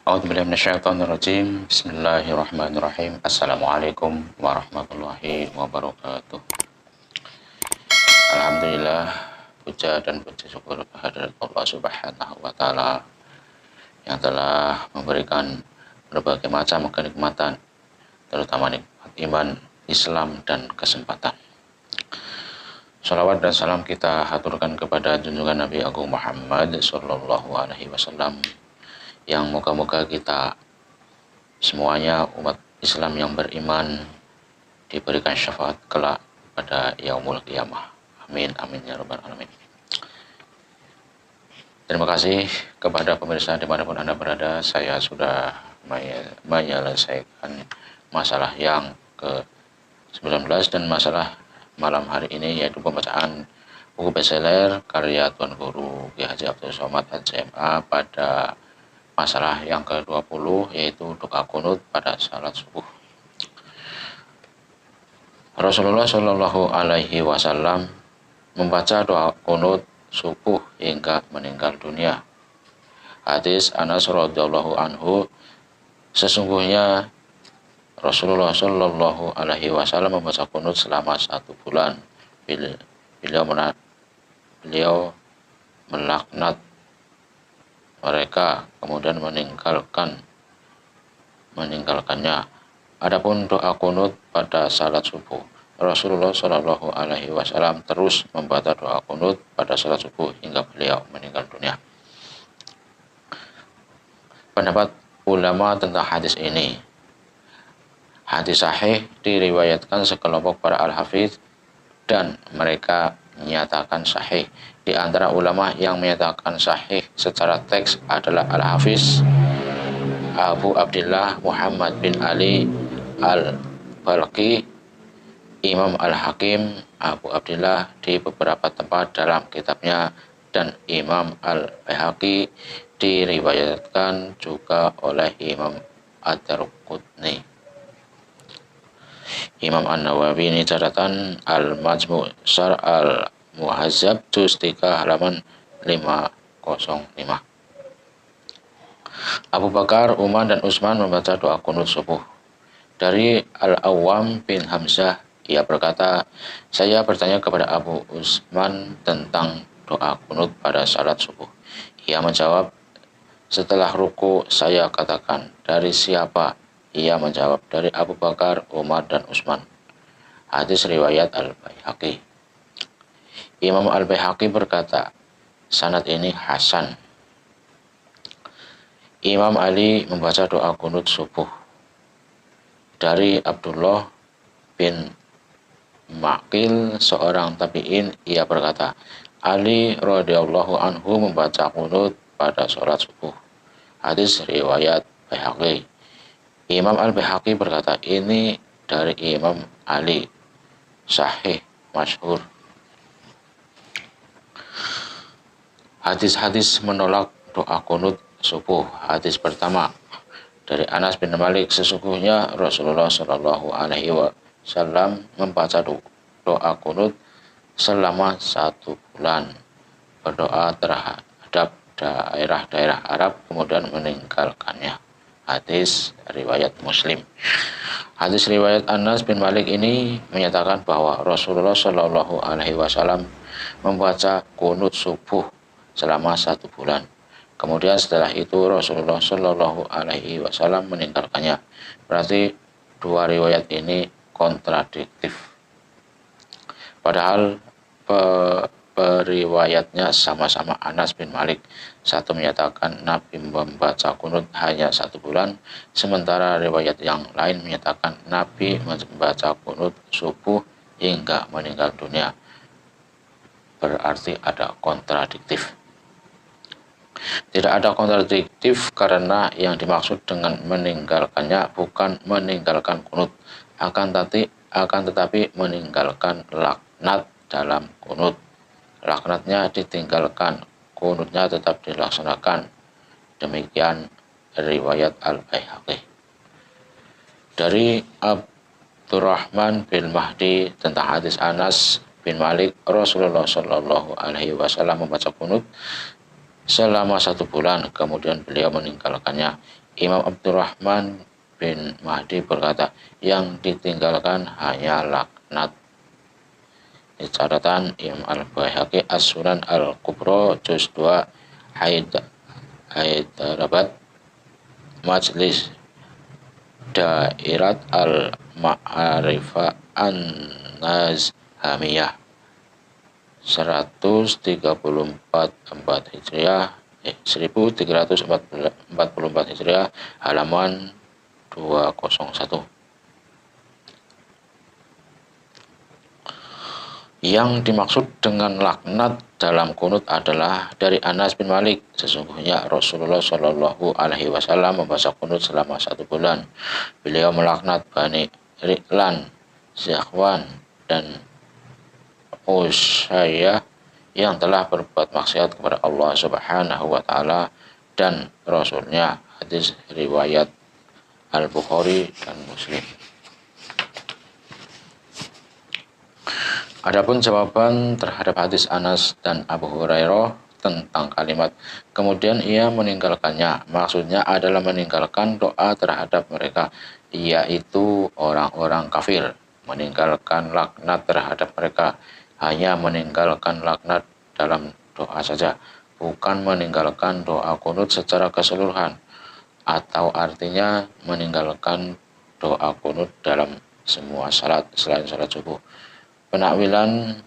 A'udzubillahi minasyaitonirrajim. Bismillahirrahmanirrahim. Assalamualaikum warahmatullahi wabarakatuh. Alhamdulillah, puja dan puji syukur kehadirat Allah Subhanahu wa taala yang telah memberikan berbagai macam kenikmatan, terutama nikmat iman, Islam dan kesempatan. Salawat dan salam kita haturkan kepada junjungan Nabi Agung Muhammad sallallahu alaihi wasallam, yang moga-moga kita semuanya umat Islam yang beriman diberikan syafaat kelak pada yaumul qiyamah. Amin amin ya rabbal alamin. Terima kasih kepada pemirsa dimanapun Anda berada. Saya sudah menyelesaikan masalah yang ke-19 dan masalah malam hari ini yaitu pembacaan buku bestseller karya Tuan Guru Kiai Haji Abdul Somad HCMA pada masalah yang ke-20, yaitu doa kunut pada salat subuh. Rasulullah Shallallahu alaihi wasallam membaca doa kunut subuh hingga meninggal dunia. Hadis Anas radhiyallahu anhu, sesungguhnya Rasulullah Shallallahu alaihi wasallam membaca kunut selama 1 bulan. Beliau melaknat mereka, kemudian meninggalkannya. Adapun doa kunut pada salat subuh, Rasulullah Shallallahu alaihi wasallam terus membaca doa kunut pada salat subuh hingga beliau meninggal dunia. Pendapat ulama tentang hadis ini. Hadis sahih diriwayatkan sekelompok para al-hafidz dan mereka menyatakan sahih. Di antara ulama yang menyatakan sahih secara teks adalah Al-Hafiz Abu Abdillah Muhammad bin Ali Al-Balqi, Imam Al-Hakim Abu Abdillah di beberapa tempat dalam kitabnya, dan Imam Al-Baihaqi diriwayatkan juga oleh Imam Ad-Darqutni. Imam An-Nawawi ini catatan Al-Majmu' Syar' Al-Muhazzab juz 3 halaman 505. Abu Bakar, Umar dan Utsman membaca doa kunut subuh. Dari Al-Awwam bin Hamzah, ia berkata, saya bertanya kepada Abu Utsman tentang doa kunut pada salat subuh. Ia menjawab, setelah ruku saya katakan, dari siapa? Ia menjawab, dari Abu Bakar, Umar dan Utsman. Hadis riwayat Al-Baihaqi. Imam Al-Baihaqi berkata, sanad ini hasan. Imam Ali membaca doa kunut subuh. Dari Abdullah bin Maqil, seorang tabi'in, ia berkata, Ali radhiyallahu anhu membaca kunut pada sholat subuh. Hadis riwayat Baihaqi. Imam Al-Baihaqi berkata, ini dari Imam Ali, sahih, masyhur. Hadis-hadis menolak doa kunut subuh. Hadis pertama dari Anas bin Malik, sesungguhnya Rasulullah Shallallahu alaihi wasallam membaca doa kunut selama 1 bulan, berdoa terhadap daerah-daerah Arab, kemudian meninggalkannya. Hadis riwayat Muslim. Hadis riwayat Anas bin Malik ini menyatakan bahwa Rasulullah Shallallahu alaihi wasallam membaca kunut subuh selama 1 bulan. Kemudian setelah itu Rasulullah Shallallahu alaihi wasallam meninggalkannya. Berarti dua riwayat ini kontradiktif. Padahal periwayatnya sama-sama Anas bin Malik. Satu menyatakan Nabi membaca kunut hanya 1 bulan, sementara riwayat yang lain menyatakan Nabi membaca kunut subuh hingga meninggal dunia. Berarti ada kontradiktif. Tidak ada kontradiktif karena yang dimaksud dengan meninggalkannya bukan meninggalkan kunut, akan tetapi meninggalkan laknat dalam kunut. Laknatnya ditinggalkan, kunutnya tetap dilaksanakan. Demikian riwayat Al-Baihaqi. Dari Abdurrahman bin Mahdi tentang hadis Anas bin Malik, Rasulullah Shallallahu alaihi wasallam membaca kunut selama 1 bulan, kemudian beliau meninggalkannya. Imam Abdurrahman bin Mahdi berkata, yang ditinggalkan hanya laknat. Di catatan Imam Al-Baihaqi As-Sunan Al-Kubra juz 2 Hyderabad Majlis Dairat Al-Ma'arifah An-Nazhamiyah 1344 Hijriah 1344 Hijriah halaman 201. Yang dimaksud dengan laknat dalam kunut adalah dari Anas bin Malik, sesungguhnya Rasulullah Shallallahu Alaihi Wasallam membaca kunut selama 1 bulan. Beliau melaknat Bani Ri'lan, Zakhwan, dan Usayyah yang telah berbuat maksiat kepada Allah Subhanahu wa Ta'ala dan Rasulnya. Hadis riwayat Al-Bukhari dan Muslim. Adapun jawaban terhadap hadis Anas dan Abu Hurairah tentang kalimat kemudian ia meninggalkannya, maksudnya adalah meninggalkan doa terhadap mereka, yaitu orang-orang kafir. Meninggalkan laknat terhadap mereka hanya meninggalkan laknat dalam doa saja, bukan meninggalkan doa kunut secara keseluruhan, atau artinya meninggalkan doa kunut dalam semua salat selain salat subuh. Penakwilan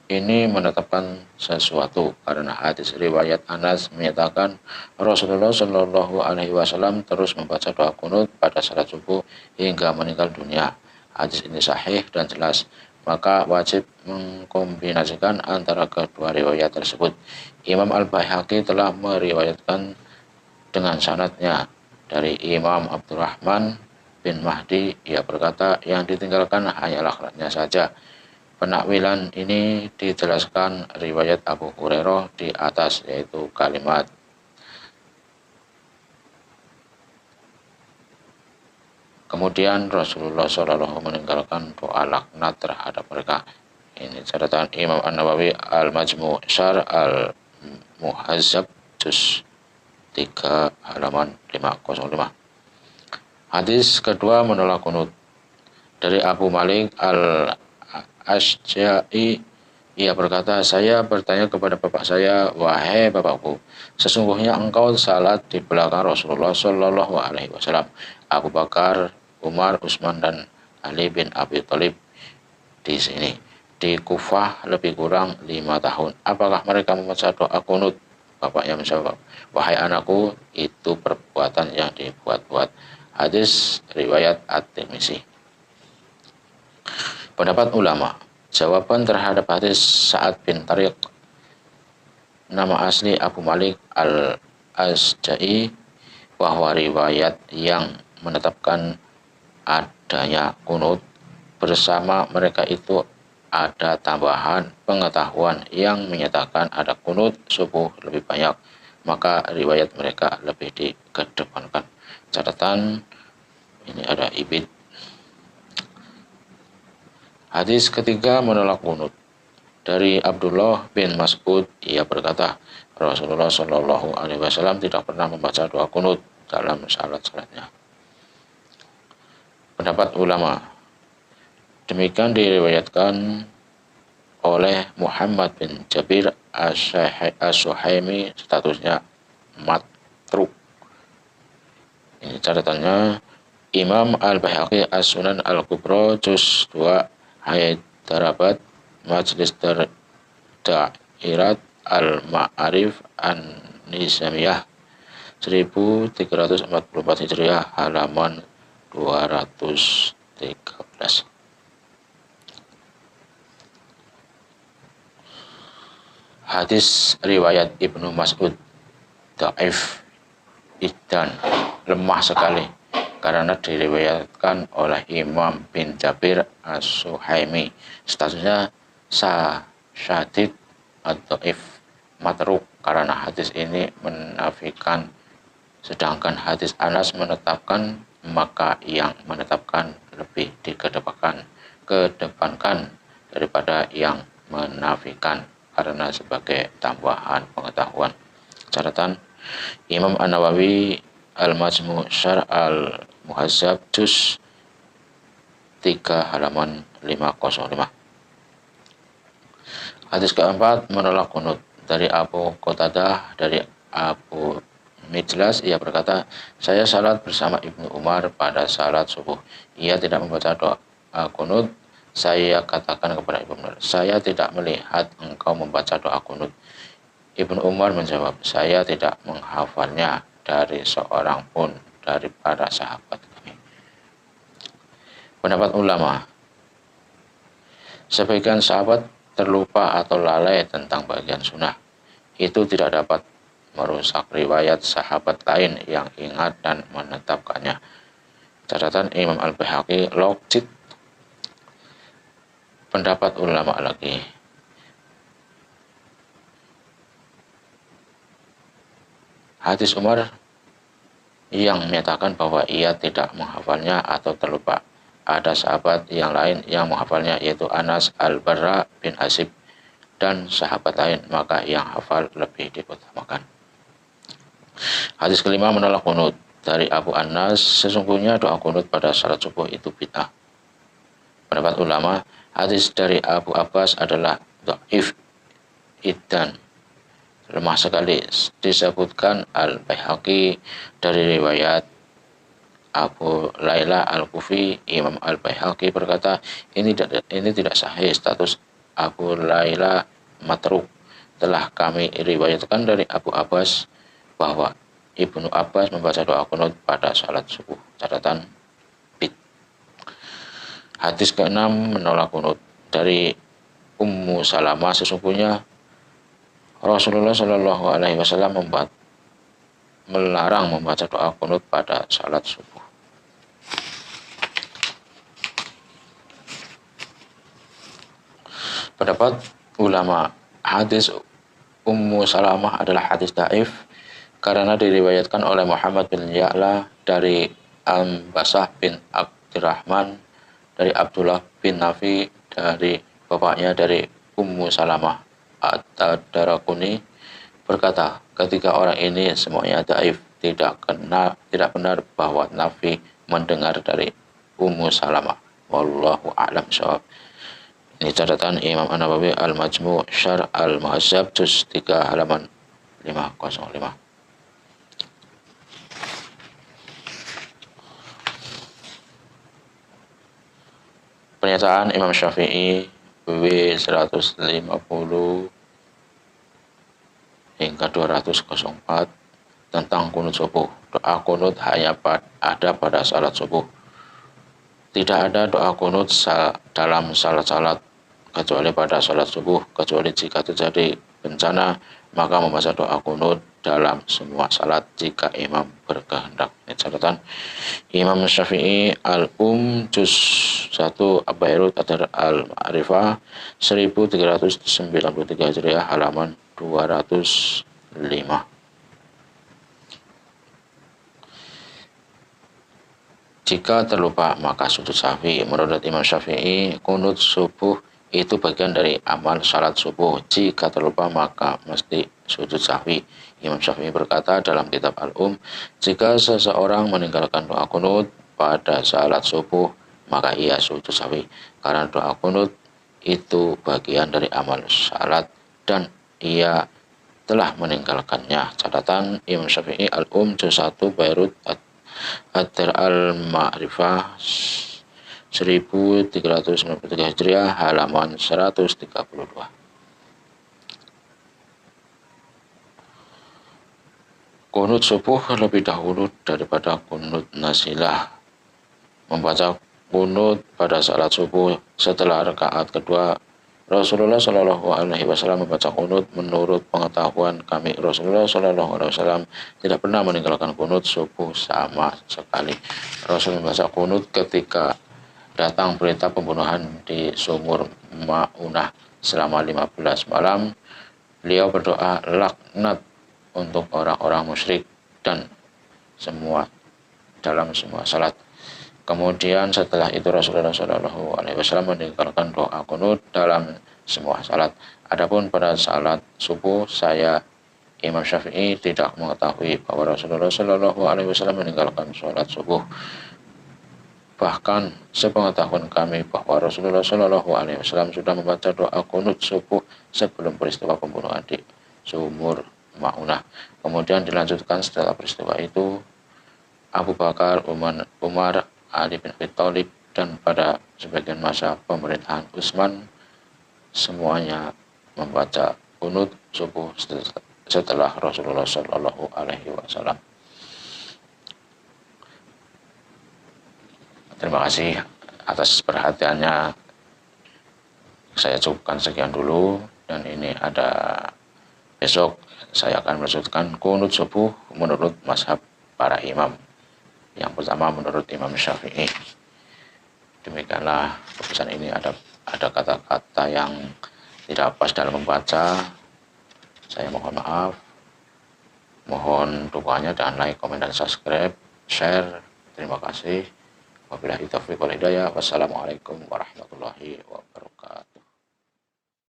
ini menetapkan sesuatu karena hadis riwayat Anas menyatakan Rasulullah Shallallahu Alaihi Wasallam terus membaca doa kunut pada salat subuh hingga meninggal dunia. Hadis ini sahih dan jelas, maka wajib mengkombinasikan antara kedua riwayat tersebut. Imam Al-Baihaqi telah meriwayatkan dengan sanadnya dari Imam Abdurrahman bin Mahdi, ia berkata yang ditinggalkan hanya laknatnya saja. Penakwilan ini dijelaskan riwayat Abu Hurairah di atas, yaitu kalimat kemudian Rasulullah SAW meninggalkan doa laknat terhadap mereka. Ini catatan Imam An-Nawawi Al-Majmu' Syarh Al-Muhazzab juz 3 halaman 505. Hadis kedua menolak kunut dari Abu Malik Al-Ashja'i, ia berkata, saya bertanya kepada bapak saya, wahai bapakku, sesungguhnya engkau salat di belakang Rasulullah Shallallahu Alaihi Wasallam, Abu Bakar, Umar, Utsman, dan Ali bin Abi Thalib di sini di Kufah lebih kurang 5 tahun. Apakah mereka membaca doa kunut? Bapaknya menjawab, wahai anakku, itu perbuatan yang dibuat-buat. Hadis riwayat At-Tirmizi. Pendapat ulama, jawaban terhadap hadis Sa'ad bin Tariq, nama asli Abu Malik Al-Ashja'i, bahwa riwayat yang menetapkan adanya kunut bersama mereka itu ada tambahan pengetahuan yang menyatakan ada kunut subuh lebih banyak, maka riwayat mereka lebih dikedepankan. Catatan ini ada ibid. Hadis ketiga menolak kunut dari Abdullah bin Mas'ud, ia berkata Rasulullah Shallallahu Alaihi Wasallam tidak pernah membaca doa kunut dalam salat-salatnya. Pendapat ulama, demikian diriwayatkan oleh Muhammad bin Jabir As-Suhaimi, statusnya matruk. Ini catatannya Imam Al-Baihaqi As-Sunan Al-Kubra juz 2 Hyderabad Majlis Dairat Al-Ma'arif An-Nizamiyah 1344 Hijriah halaman 213. Hadis riwayat Ibnu Mas'ud dhaif dan lemah sekali karena diriwayatkan oleh Imam bin Jabir As-Suhaimi, statusnya syadid ad-dhaif matruk karena hadis ini menafikan, sedangkan hadis Anas menetapkan, maka yang menetapkan lebih dikedepankan daripada yang menafikan karena sebagai tambahan pengetahuan. Catatan Imam An-Nawawi Al-Majmu' Syarh Al-Muhazzab juz 3 halaman 505. Hadis keempat, menolak kunut dari Abu Qatadah dari Abu Mijlas, ia berkata, saya salat bersama Ibnu Umar pada salat subuh. Ia tidak membaca doa kunut. Saya katakan kepada Ibnu Umar, saya tidak melihat engkau membaca doa kunut. Ibnu Umar menjawab, saya tidak menghafalnya dari seorang pun dari para sahabat kami. Pendapat ulama, sebagian sahabat terlupa atau lalai tentang bagian sunnah. Itu tidak dapat merusak riwayat sahabat lain yang ingat dan menetapkannya. Catatan Imam Al-Baihaqi, Logik. Pendapat ulama lagi, hadis Umar yang menyatakan bahwa ia tidak menghafalnya atau terlupa. Ada sahabat yang lain yang menghafalnya, yaitu Anas, Al-Barra bin Azib, dan sahabat lain, maka yang hafal lebih diutamakan. Hadis kelima, menolak kunut dari Abu Anas, sesungguhnya doa kunut pada salat subuh itu bid'ah. Pendapat ulama, hadis dari Abu Abbas adalah dhaif dan lemah sekali. Disebutkan Al-Baihaqi dari riwayat Abu Laila Al-Kufi, Imam Al-Baihaqi berkata, ini tidak sahih, status Abu Laila matruk. Telah kami riwayatkan dari Abu Abbas bahwa Ibnu Abbas membaca doa kunut pada salat subuh. Catatan bid. Hadis ke-6, menolak kunut dari Ummu Salamah, sesungguhnya Rasulullah Shallallahu Alaihi Wasallam melarang membaca doa kunut pada salat subuh. Pendapat ulama, hadis Ummu Salamah adalah hadis dhaif karena diriwayatkan oleh Muhammad bin Ya'la dari Al-Basah bin Abdurrahman dari Abdullah bin Nafi dari bapaknya dari Ummu Salamah. At-Tadaraquni berkata, ketika orang ini semuanya dhaif, tidak benar bahwa Nafi mendengar dari Ummu Salamah. Wallahu a'lam bishawab. Ini catatan Imam An-Nawawi, Al-Majmu' Syarh Al-Muhazzab juz 3 halaman 505. Pernyataan Imam Syafi'i W 150 hingga 204 tentang kunut subuh. Doa kunut hanya ada pada salat subuh. Tidak ada doa kunut dalam salat-salat kecuali pada salat subuh, kecuali jika terjadi bencana, maka membaca doa kunut dalam semua salat jika imam berkehendak. Ini catatan Imam Syafi'i, Al-Juz 1 Abairut Al-Ma'rifah 1393 Hijriah halaman 205. Jika terlupa maka sujud sahwi. Menurut Imam Syafi'i, kunut subuh itu bagian dari amal salat subuh. Jika terlupa maka mesti sujud sahwi. Imam Syafi'i berkata dalam kitab jika seseorang meninggalkan doa kunut pada salat subuh, maka ia sujud sahwi. Karena doa kunut itu bagian dari amal salat dan ia telah meninggalkannya. Catatan Imam Syafi'i, Juz 1 Bairut Al-Ma'rifah 1393 Hijriah halaman 132. Kunut subuh lebih dahulu daripada kunut nazilah. Membaca kunut pada salat subuh setelah rakaat kedua, Rasulullah Shallallahu Alaihi Wasallam membaca kunut. Menurut pengetahuan kami, Rasulullah Shallallahu Alaihi Wasallam tidak pernah meninggalkan kunut subuh sama sekali. Rasul membaca kunut ketika datang perintah pembunuhan di sumur Ma'unah selama 15 malam. Beliau berdoa laknat untuk orang-orang musyrik dan dalam semua salat. Kemudian setelah itu Rasulullah Shallallahu Alaihi Wasallam meninggalkan doa kunut dalam semua salat. Adapun pada salat subuh saya Imam Syafi'i tidak mengetahui bahwa Rasulullah Shallallahu Alaihi Wasallam meninggalkan sholat subuh. Bahkan sepengetahuan kami bahwa Rasulullah Shallallahu Alaihi Wasallam sudah membaca doa kunut subuh sebelum peristiwa pembunuhan di Sumur Maunah. Kemudian dilanjutkan setelah peristiwa itu Abu Bakar, Umar, Ali bin Abi Thalib, dan pada sebagian masa pemerintahan Utsman semuanya membaca kunut subuh setelah Rasulullah Shallallahu Alaihi Wasallam. Terima kasih atas perhatiannya. Saya cukupkan sekian dulu, dan ini ada besok saya akan melanjutkan kunut subuh menurut mazhab para imam. Yang pertama menurut Imam Syafi'i. Demikianlah pesan ini, ada kata-kata yang tidak pas dalam membaca. Saya mohon maaf. Mohon dukungannya dan like, komen, dan subscribe, share. Terima kasih. Wabillahi taufiq wal hidayah. Wassalamualaikum warahmatullahi wabarakatuh.